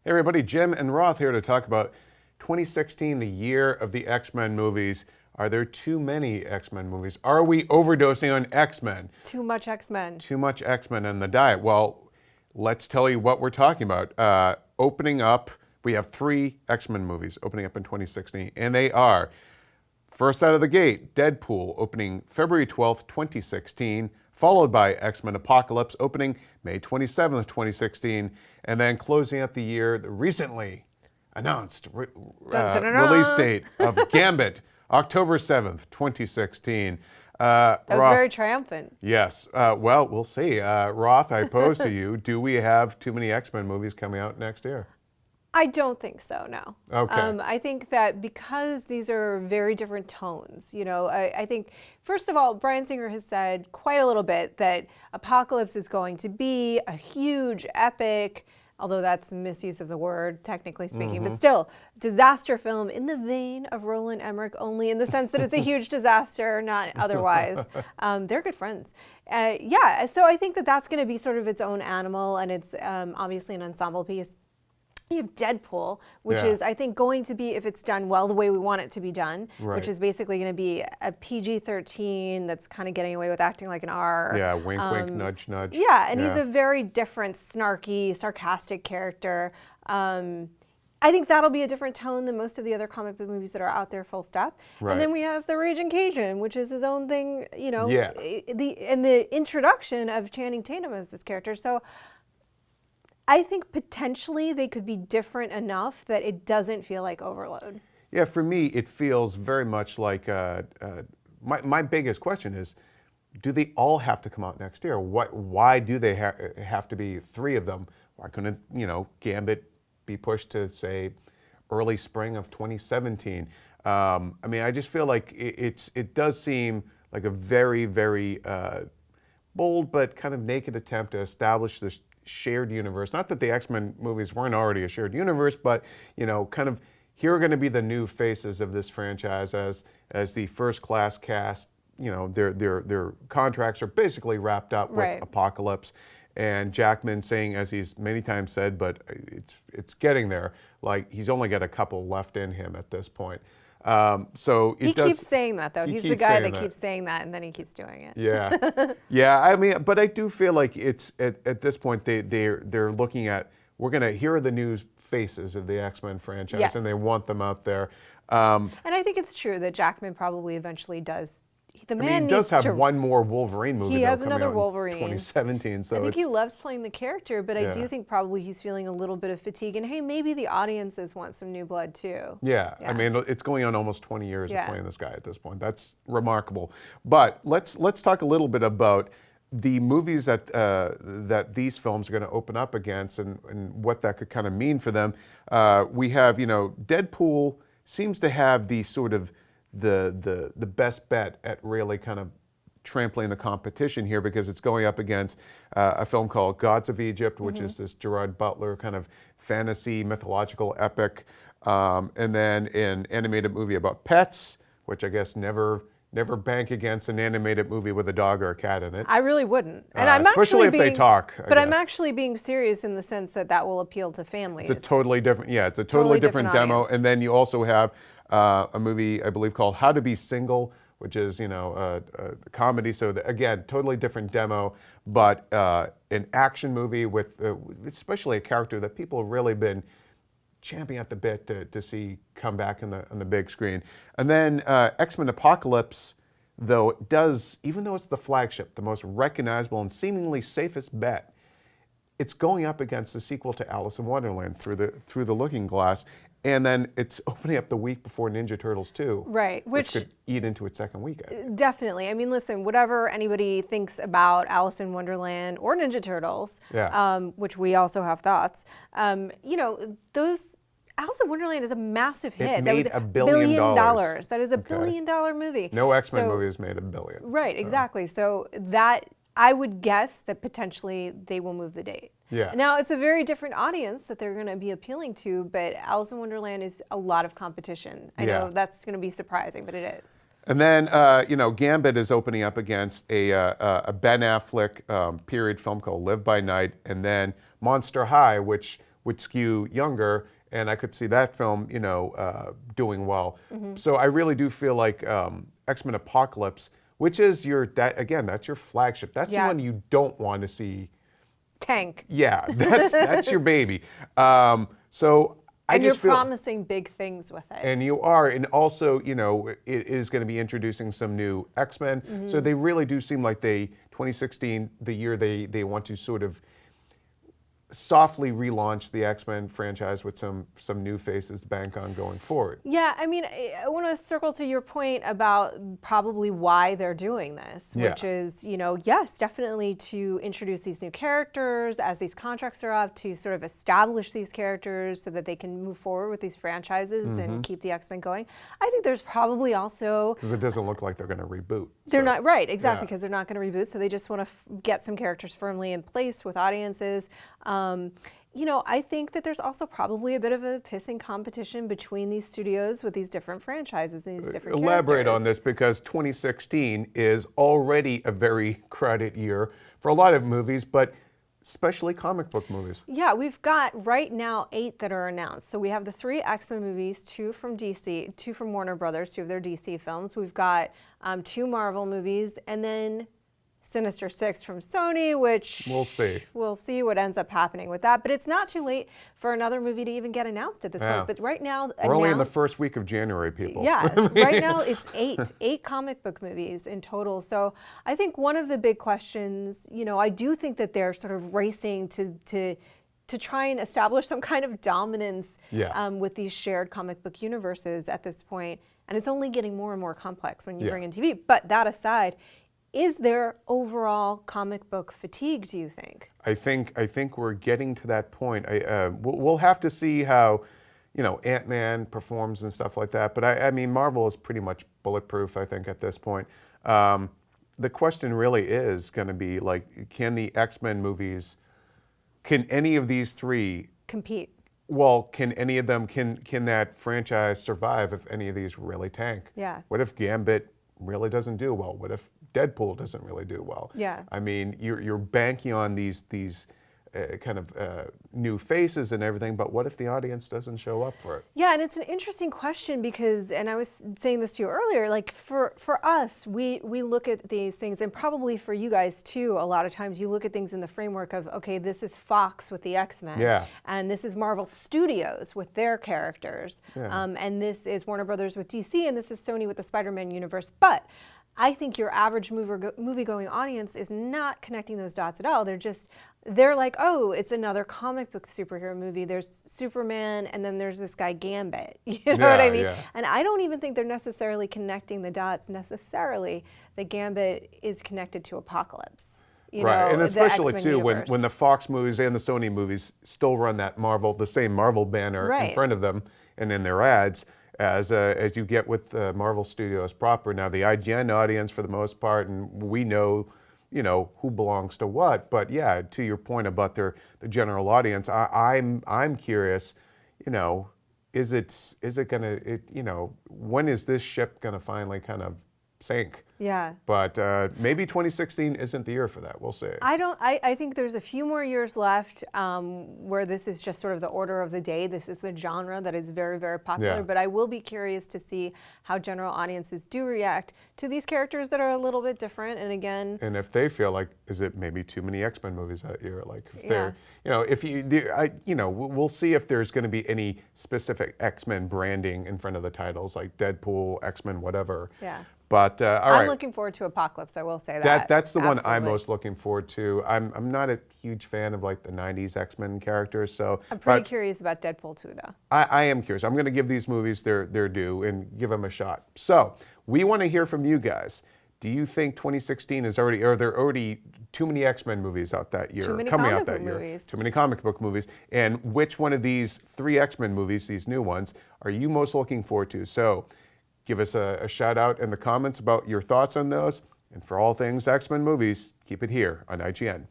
Hey everybody, Jim and Roth here to talk about 2016, the year of the X-Men movies. Are there too many X-Men movies? Are we overdosing on X-Men? Too much X-Men. Too much X-Men in the diet. Well, let's tell you what we're talking about. Opening up, we have 3 X-Men movies opening up in 2016, and they are, first out of the gate, Deadpool, opening February 12th, 2016, followed by X-Men Apocalypse, opening May 27th, 2016, and then closing out the year, the recently announced release date of Gambit, October 7th, 2016. That was Roth, very triumphant. Yes. Well, we'll see. Roth, I pose to you, do we have too many X-Men movies coming out next year? I don't think so, no. Okay. I think that because these are very different tones, you know, I think, first of all, Bryan Singer has said quite a little bit that Apocalypse is going to be a huge, epic, although that's misuse of the word, technically speaking, but still, disaster film in the vein of Roland Emmerich, only in the sense that it's a huge disaster, not otherwise. They're good friends. Yeah, so I think that that's going to be sort of its own animal, and it's obviously an ensemble piece. You have Deadpool, which is, I think, going to be, if it's done well, the way we want it to be done, which is basically going to be a PG-13 that's kind of getting away with acting like an R. Yeah, wink, wink, nudge, nudge. Yeah, and he's a very different, snarky, sarcastic character. I think that'll be a different tone than most of the other comic book movies that are out there, full stop. Right. And then we have The Raging Cajun, which is his own thing, you know, Yeah. and the introduction of Channing Tatum as this character. So I think potentially they could be different enough that it doesn't feel like overload. Yeah, for me, it feels very much like, my biggest question is, do they all have to come out next year? Why do they have to be 3 of them? Why couldn't, Gambit be pushed to, say, early spring of 2017? I mean, I just feel like it does seem like a very, very bold but kind of naked attempt to establish this shared universe. Not that the X-Men movies weren't already a shared universe, but kind of here are going to be the new faces of this franchise as the first class cast. Their contracts are basically wrapped up with Apocalypse, and Jackman saying, as he's many times said, but it's getting there, like he's only got a couple left in him at this point. So he keeps saying that, though. He's the guy that keeps saying that, and then he keeps doing it. Yeah, yeah. I mean, but I do feel like it's at this point they're looking at, here are the new faces of the X-Men franchise, and they want them out there. And I think it's true that Jackman probably eventually does. The man he does have one more Wolverine movie. He has another Wolverine. 2017. So I think he loves playing the character, but I do think probably he's feeling a little bit of fatigue. And hey, maybe the audiences want some new blood too. Yeah. I mean, it's going on almost 20 years of playing this guy at this point. That's remarkable. But let's talk a little bit about the movies that these films are going to open up against and what that could kind of mean for them. We have, Deadpool seems to have the sort of the best bet at really kind of trampling the competition here, because it's going up against a film called Gods of Egypt, which is this Gerard Butler kind of fantasy mythological epic, and then an animated movie about pets, which I guess never bank against an animated movie with a dog or a cat in it. I really wouldn't, and I'm especially if they talk. But I'm actually being serious in the sense that will appeal to families. It's a totally different, it's a totally different demo, audience. and then you also have a movie, I believe, called How to Be Single, which is, a comedy. So again, totally different demo, but an action movie with especially a character that people have really been champing at the bit to see come back on the big screen. And then X-Men Apocalypse, though it does, even though it's the flagship, the most recognizable and seemingly safest bet, it's going up against the sequel to Alice in Wonderland, Through the Looking Glass. And then it's opening up the week before Ninja Turtles 2. Right. Which could eat into its second weekend. Definitely. I mean, listen, whatever anybody thinks about Alice in Wonderland or Ninja Turtles, which we also have thoughts, those Alice in Wonderland is a massive hit. It made $1 billion. That is a $1 billion movie. No X-Men movie has made $1 billion. Right, exactly. So that, I would guess that potentially they will move the date. Yeah. Now, it's a very different audience that they're going to be appealing to, but Alice in Wonderland is a lot of competition. I know that's going to be surprising, but it is. And then, Gambit is opening up against a Ben Affleck period film called Live by Night, and then Monster High, which would skew younger, and I could see that film, doing well. So I really do feel like X-Men Apocalypse, which is that's your flagship. That's the Yeah. one you don't want to see. Tank. Yeah, that's your baby. So I And you're just feel, promising big things with it. and you are, and also, it is going to be introducing some new X-Men. So they really do seem like 2016, the year they want to sort of softly relaunch the X-Men franchise with some new faces to bank on going forward. Yeah, I mean, I want to circle to your point about probably why they're doing this, which is, yes, definitely to introduce these new characters as these contracts are up, to sort of establish these characters so that they can move forward with these franchises and keep the X-Men going. I think there's probably also... Because it doesn't look like they're going to reboot. They're not, right, exactly, because they're not going to reboot, so they just want to get some characters firmly in place with audiences. I think that there's also probably a bit of a pissing competition between these studios with these different franchises and these different Elaborate characters. on this, because 2016 is already a very crowded year for a lot of movies, but especially comic book movies. Yeah, we've got right now 8 that are announced. So we have the 3 X-Men movies, 2 from DC, 2 from Warner Brothers, 2 of their DC films. We've got 2 Marvel movies, and then Sinister Six from Sony, which We'll see. We'll see what ends up happening with that. But it's not too late for another movie to even get announced at this point. But right now, we're only in the first week of January, people. Yeah, right now it's 8 comic book movies in total. So I think one of the big questions, I do think that they're sort of racing to try and establish some kind of dominance with these shared comic book universes at this point. And it's only getting more and more complex when you bring in TV. But that aside, is there overall comic book fatigue, do you think? I think we're getting to that point. We'll have to see how, Ant-Man performs and stuff like that. But I mean, Marvel is pretty much bulletproof, I think, at this point. The question really is going to be, like, can the X-Men movies, can any of these 3 compete? Well, can any of them, can that franchise survive if any of these really tank? Yeah. What if Gambit really doesn't do well? What if Deadpool doesn't really do well? Yeah. I mean, you're banking on these kind of new faces and everything, but what if the audience doesn't show up for it? Yeah, and it's an interesting question because, and I was saying this to you earlier, like for us, we look at these things, and probably for you guys too, a lot of times you look at things in the framework of, okay, this is Fox with the X-Men, and this is Marvel Studios with their characters, and this is Warner Brothers with DC, and this is Sony with the Spider-Man universe. But I think your average movie-going audience is not connecting those dots at all. They're like, oh, it's another comic book superhero movie. There's Superman, and then there's this guy Gambit. You know what I mean? Yeah. And I don't even think they're necessarily connecting the dots necessarily that Gambit is connected to Apocalypse. Right, and especially the X-Men too universe. when the Fox movies and the Sony movies still run the same Marvel banner in front of them and in their ads, as you get with Marvel Studios proper. Now the IGN audience, for the most part, and we know, who belongs to what. But yeah, to your point about the general audience, I'm curious, is it gonna, when is this ship gonna finally kind of sink? Yeah. But maybe 2016 isn't the year for that. We'll see. I think there's a few more years left where this is just sort of the order of the day. This is the genre that is very, very popular. But I will be curious to see how general audiences do react to these characters that are a little bit different. And again, and if they feel like, is it maybe too many X-Men movies that year? Like, if they're, we'll see if there's going to be any specific X-Men branding in front of the titles, like Deadpool, X-Men, whatever. Yeah. But all right. I'm looking forward to Apocalypse, I will say that. That's the one I'm Absolutely. most looking forward to. I'm not a huge fan of like the 90s X-Men characters, so I'm pretty curious about Deadpool too, though. I am curious. I'm going to give these movies their due and give them a shot. So we want to hear from you guys. Do you think 2016 is already, are there already too many X-Men movies out that year? Too many coming comic out that book year? movies. Too many comic book movies. And which one of these 3 X-Men movies, these new ones, are you most looking forward to? So give us a shout out in the comments about your thoughts on those. And for all things X-Men movies, keep it here on IGN.